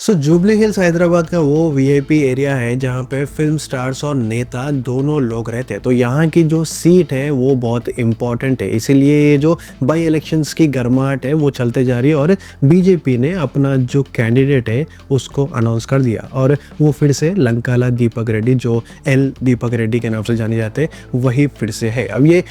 Jubilee hills Hyderabad का वो VIP area है जहाँ पे फिल्म स्टार्स और नेता दोनों लोग रहते हैं। तो यहाँ की जो सीट है वो बहुत इम्पोर्टेंट है, इसीलिए ये जो बाई इलेक्शंस की गर्माहट है वो चलते जा रही है। और बीजेपी ने अपना जो कैंडिडेट है उसको अनाउंस कर दिया और वो फिर से लंकाला दीपक रेड्डी, जो एल दीपक रेड्डी के नाम से जाने जाते हैं, वही फिर से है। अब ये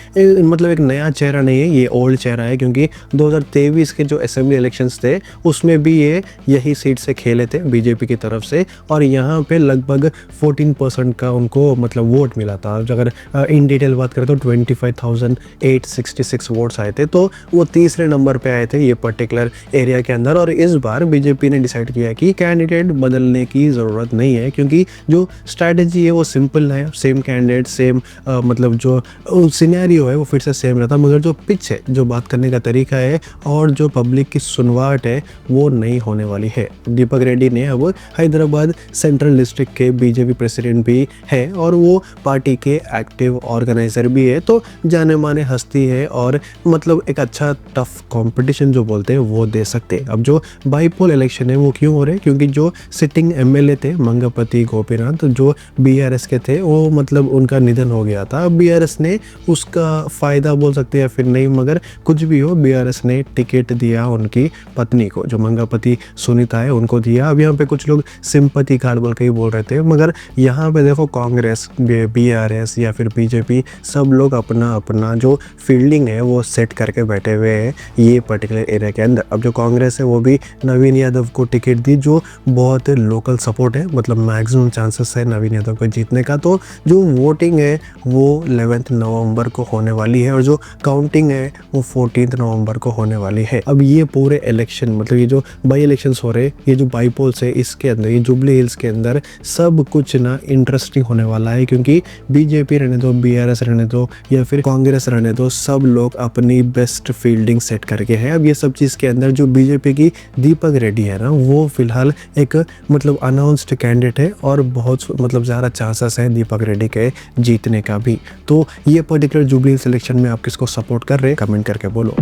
मतलब एक नया चेहरा नहीं है, ये ओल्ड चेहरा है, क्योंकि 2023 के जो असेंबली इलेक्शंस थे उसमें भी ये यही सीट से खेले थे बीजेपी की तरफ से, और यहाँ पे लगभग 14% का उनको मतलब वोट मिला था। अगर इन डिटेल बात करें तो 25,866 वोट्स आए थे, तो वो तीसरे नंबर पे आए थे ये पर्टिकुलर एरिया के अंदर। और इस बार बीजेपी ने डिसाइड किया कि कैंडिडेट बदलने की ज़रूरत नहीं है, क्योंकि जो स्ट्रैटेजी है वो सिंपल है, सेम कैंडिडेट सेम मतलब जो सिनेरियो है वो फिर से सेम रहता, मगर जो पिच है, जो बात करने का तरीका है और जो पब्लिक की सुनवाहट है वो नहीं होने वाली है। दीपक रेड्डी ने अब हैदराबाद सेंट्रल डिस्ट्रिक्ट के बीजेपी प्रेसिडेंट भी है और वो पार्टी के एक्टिव ऑर्गेनाइजर भी है, तो जाने माने हस्ती है और मतलब एक अच्छा टफ कंपटीशन जो बोलते हैं वो दे सकते हैं। अब जो बाईपोल इलेक्शन है वो क्यों हो रहे हैं, क्योंकि जो सिटिंग एमएलए थे मंगपति गोपीनाथ, जो बीआरएस के थे, वो मतलब उनका निधन हो गया था। बीआरएस ने उसका फ़ायदा बोल सकते हैं या फिर नहीं, मगर कुछ भी हो, बीआरएस ने टिकट दिया उनकी पत्नी को, जो मंगपति सुनीता है, उनको दिया। अब यहाँ पे कुछ लोग सिंपैथी कार्ड बोल के ही बोल रहे थे, मगर यहाँ पे देखो कांग्रेस, बीआरएस या फिर बीजेपी, सब लोग अपना अपना जो फील्डिंग है वो सेट करके बैठे हुए हैं ये पर्टिकुलर एरिया के अंदर। अब जो कांग्रेस है वो भी नवीन यादव को टिकट दी, जो बहुत लोकल सपोर्ट है, मतलब मैक्सिमम चांसेस है नवीन यादव को जीतने का। तो जो वोटिंग है वो 11 नवंबर को होने वाली है और जो काउंटिंग है वो 14 नवंबर को होने वाली है। अब ये पूरे इलेक्शन, मतलब ये जो बाई इलेक्शंस हो रहे हैं, ये जो बाईपोल्स है, इसके अंदर, ये जुबली हिल्स के अंदर सब कुछ ना इंटरेस्टिंग होने वाला है, क्योंकि बीजेपी रहने दो, बीआरएस रहने दो या फिर कांग्रेस रहने दो, सब लोग अपनी बेस्ट फील्डिंग सेट करके है। अब ये सब चीज़ के अंदर जो बीजेपी की दीपक रेड्डी है ना, वो फिलहाल एक मतलब अनाउंस्ड कैंडिडेट है और बहुत मतलब ज़्यादा चांसेस है दीपक रेड्डी के जीतने का भी। तो ये पर्टिकुलर जुबली हिल्स इलेक्शन में आप किसको सपोर्ट कर रहे हैं, कमेंट करके बोलो।